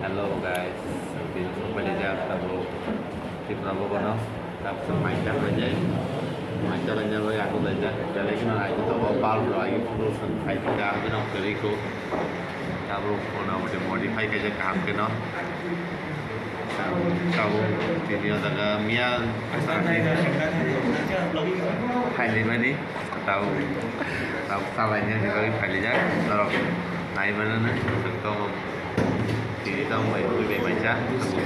Hello guys, video kembali tahu tip nama kono, tak semai cak aja, macam aja lo aku aja, jadi kita nak kita bawa lagi perlu sampai kita tu nak beriku, tahu kono mesti modify kerja kaham kena, tahu video tak Mia pasal ni, pilih mana tahu salahnya kita pilih je, kalau naik mana ni, contoh thì tao mày vui vẻ mày cha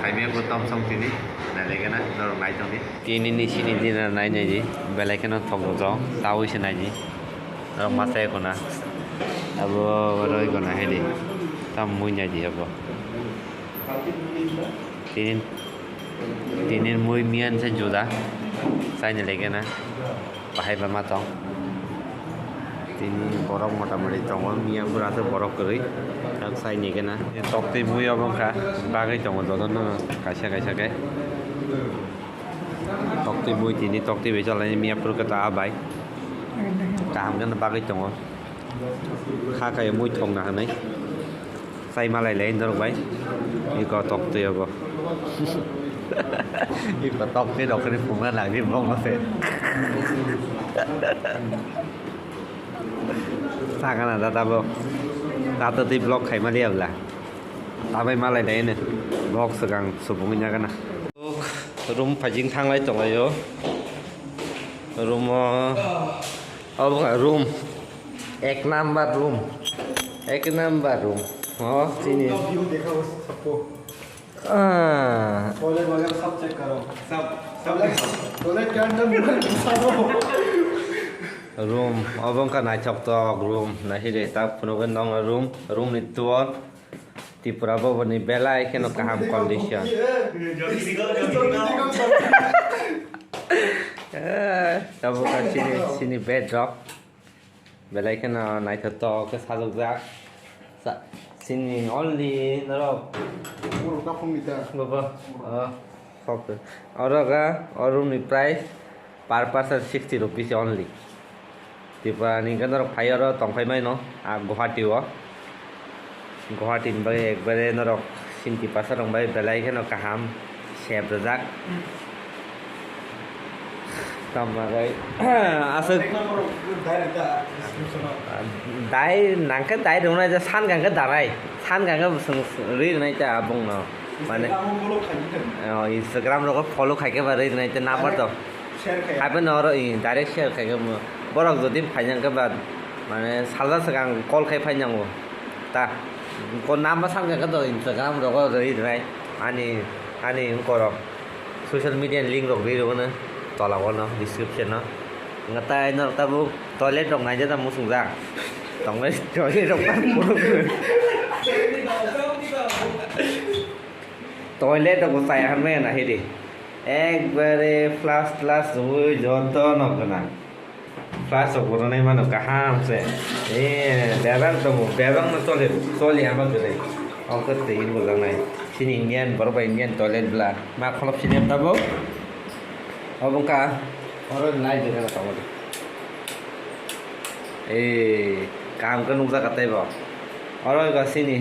hai mẹ của tao xong thì đi này lấy cái này nó lại trong đi cái này xin đi là này này gì về lại cái nó thòng gió tao xin này gì nó mà xe còn à rồi còn này hay đi tao mua nhà gì hả thì nên mua miên sẽ chủ đã sai này lấy cái này phải vào mặt trong ini borok motamati tongo mia berasa borok keri yang saya ni kena tokti mui abang kah bagai tongo dono no kasih ke tokti mui ini tokti becal ini mia perlu kata abai kaham kan bagai tongo kah kayak mui tong nah ni saya malah lain terus baik ini kau tokti apa ini kau tokti dok ni pungan lagi bong masih sang cái này ta vô ta tự tìm vlog hay mà điệp là ta phải mà lại đấy nè vlog sự càng sụp bụng nha cái này room phải chính thang lại tổng lại vô room room ek number room oh sini toilet वगैरह सब check करो सब toilet के अंदर सब room abang kan naik chok tok room nah hide tak penugan dong room ni tua ti puraba bani belai ke no kaham condition tabu kan sini bedrock belai ke no naik tok ke saluk jak sini only naro पूरा का phone मिलता है baba okay और room ni price per person 60 rupees only tiba ni kan orang fire tong fire mai no Guwahati wa Guwahati ni bagai ekbare norok sinti pasar orang bagai belai kan orang kaham siap rezak tambah bagai asal dai nangkat dai dong aja san kan ke darai san kan ke ri nai cha abong no mana Instagram lo ko follow khai ke bari nai cha number to hai bên nó rồi direct share khai ke borok যদি final ke bad মানে Salda segang call khai final ta kon nama sang ke to Instagram ro ko ri nai ani korok social media link ro ri ro na to la no description no ngata no ta bu toilet rong nai ta mu sung ra tong lấy toilet rong ban toilet ko sai han me na hidi ekbare flash hui joto no kana flash ko nai mano kaham se bebang to bebang no toilet ama gede au ka tin ko lang nai sini indian baru ba indian toilet bla ma kholop sini ta bo abong ka oro nai de na ta mo काम ka nungsa katai bo oro ka sini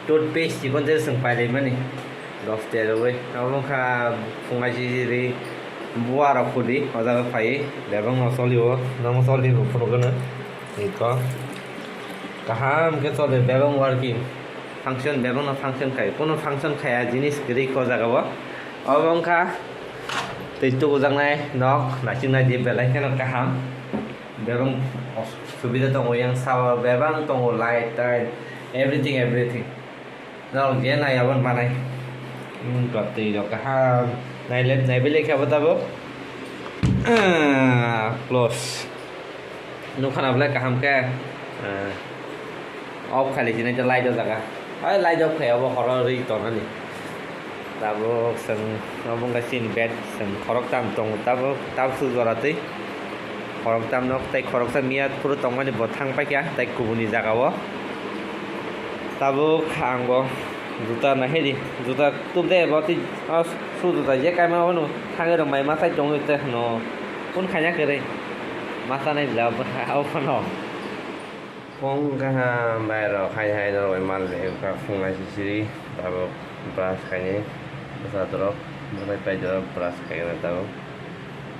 toothpaste ji kon je sung pai le mani dofte ro abong ka fungai ji ri buah rakudi oda pai lebang no soliwo no soli program ni ko kaham ke soli lebang working function lebang no function kai kono function khaya jinis gri ko jaga bo abong ka tu jang nai nok na ching nai di belai ke no kaham lebang subida tong yang sawa lebang tong light everything now gen nai abon manai berarti dok kaham này bên lên khéo vào tao close nó khăn áp lại cả hàm ke off khai lấy cho like cho cả ấy like cho khéo vào horror đi toàn anh tao sừng nó không có xin bed sừng horror tam tông tao sư rồi đấy horror tam nó tay horror tam miat pura tông anh bớt thang phải kia tay cùn đi ra cả tao khang vào juta na hedi juta tum de boti su juta je kai ma wonu thang ro mai ma sai chong te no kun khanya ke re ma sa nai la au pano phong ka mai ro khai hai ro mai mal le ka phong ai si Tabuk beras kayaknya besar terus mulai belajar beras kayaknya tahu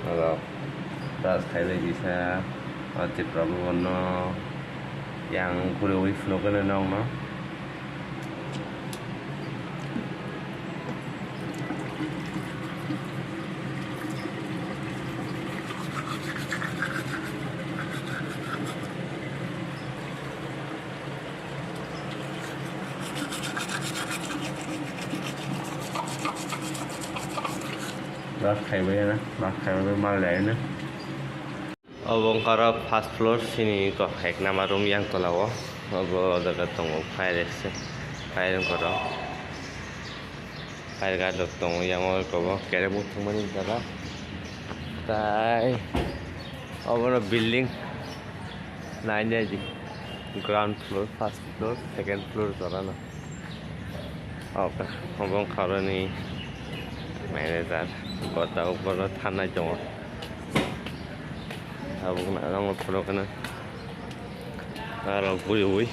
kalau beras kayaknya bisa di Prabowo yang kuliah flow kan nong no beras kayaknya beras kayaknya malah ini Abongkara first floor sini kok ek nama room yang tolawo abo daga tongo fire ese fire koro fire guard lok tongo yang ol ko kere bu thumani daga tai abona building nine ji ground floor first floor second floor tolana oke abongkara ni manager kota upor thana jongo Abang nak orang perlu kena kalau bui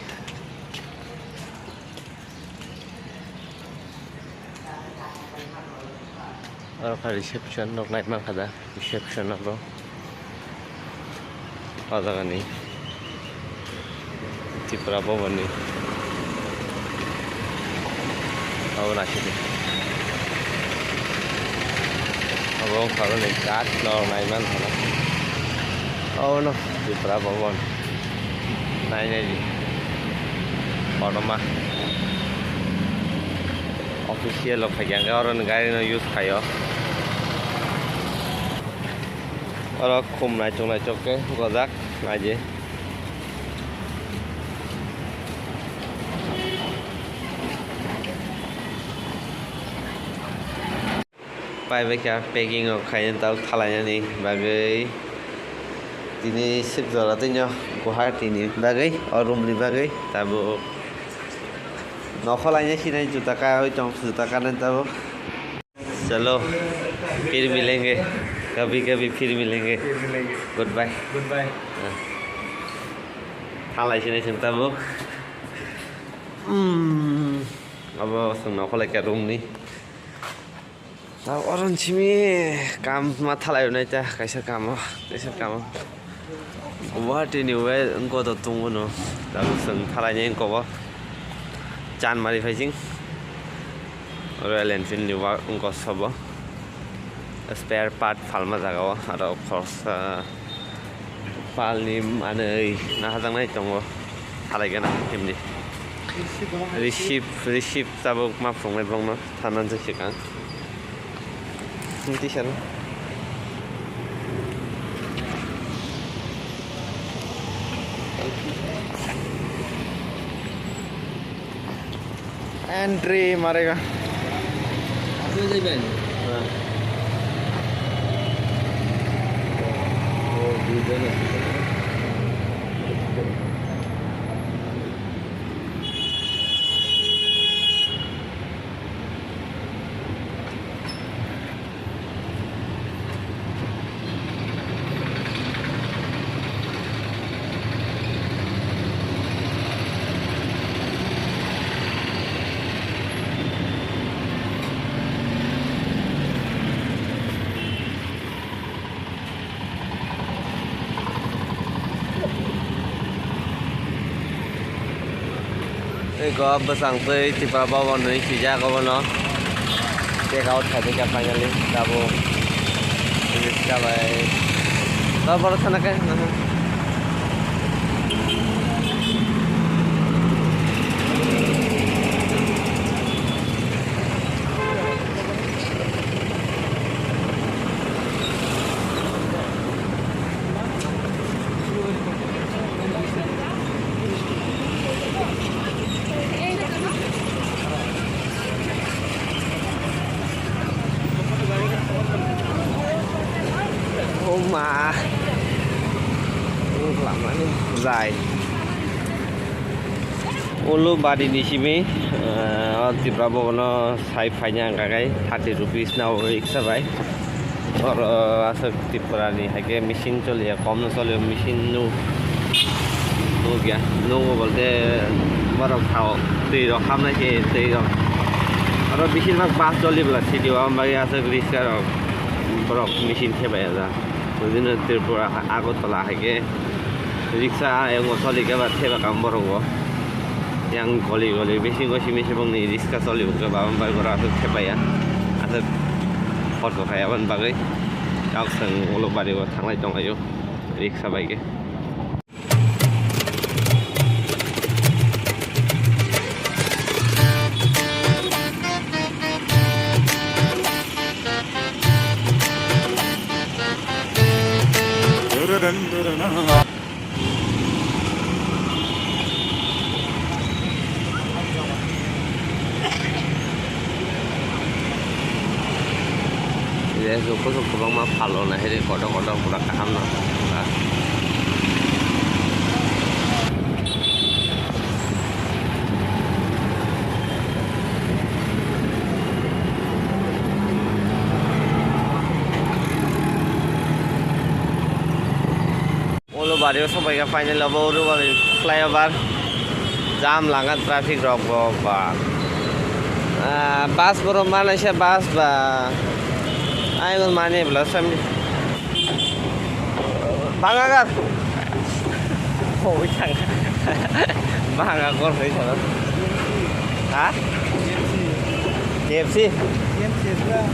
orang reception nak naik mana kada reception apa ada kan ni di Prabowo ni awak nak sih abang kalau ni kat nak naik mana kada Oh no, di Prabowo. Nah ini di Oroma official loh kayak orang negara no use kayo. Orang kum nacok ke gozak aja. Pai beca packing kayak tahu kalanya nih bagai ini sip zolatnya Guwahati ini bagai room ni bagai tabu नौखलाइने सिनाई जूता का हो जूता का नहीं तब चलो फिर मिलेंगे कभी कभी फिर मिलेंगे गुड बाय थालाय सिनाई जों तब अब जों नौखलाइ का रूम नि दा अरन छिमी काम मा थालायनाय ता कैसा काम Guwahati ni वे उनको तो तुम नो दा जों थालायनाय उनको Chan mari facing Royal Enfield ni wa ungko sobo spare part falma jagawa aro of course pal ni manei na hadang nai tongo halaigana himni receive tabuk ma phongnai bongno thanan je sikang hinti san Entry मारेगा Apa je ben? Oh, bisa nih. Có bữa sáng tới thì vào bao bọn này chỉ ra có bọn nó check out phải đi gặp finally double ini sekali tahu baru sana kan mà lama nih dài ulu badi di sini di Prabowo no sai fanya kagai 30 rupees now iksa bhai और असर तिपुरानी है कि machine चलिए कम न चलिए machine नु हो गया नु बोलते बर्फ खाओ तेरो खाम नहीं चाहिए तेरो আর বেশিরভাগ বাস চলে বলা সিটিও আমাকে আছে রিক্সার বরফ মেশিন খেপাই যা ওই দিন ত্রিপুর আগরতলা হাইকে রিক্সা এবং চলিকে বা থেবা কাম বরং yang goli besi gosip misi bang nih রিক্সা চলি ke bawang bagai gora asal খেপাইয়া asal foto kayak ban bagai kau seng ulo bari gua tanglai dong ayo রিক্সা baike Dia suku bang mah palo nah ini kodok pura kaham nah. Ulu bario sampai ke final level ulu bari flyover jam langat traffic rock ba. Bus baru Malaysia bus ba. Ayo mana belas family. Bangagar. Oh, jangan. Bangagar ni sana. Hah? KFC. KFC lah.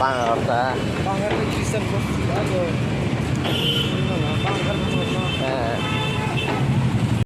Bangagar ta. Bangagar tu sistem kopi ada. Bangagar tu.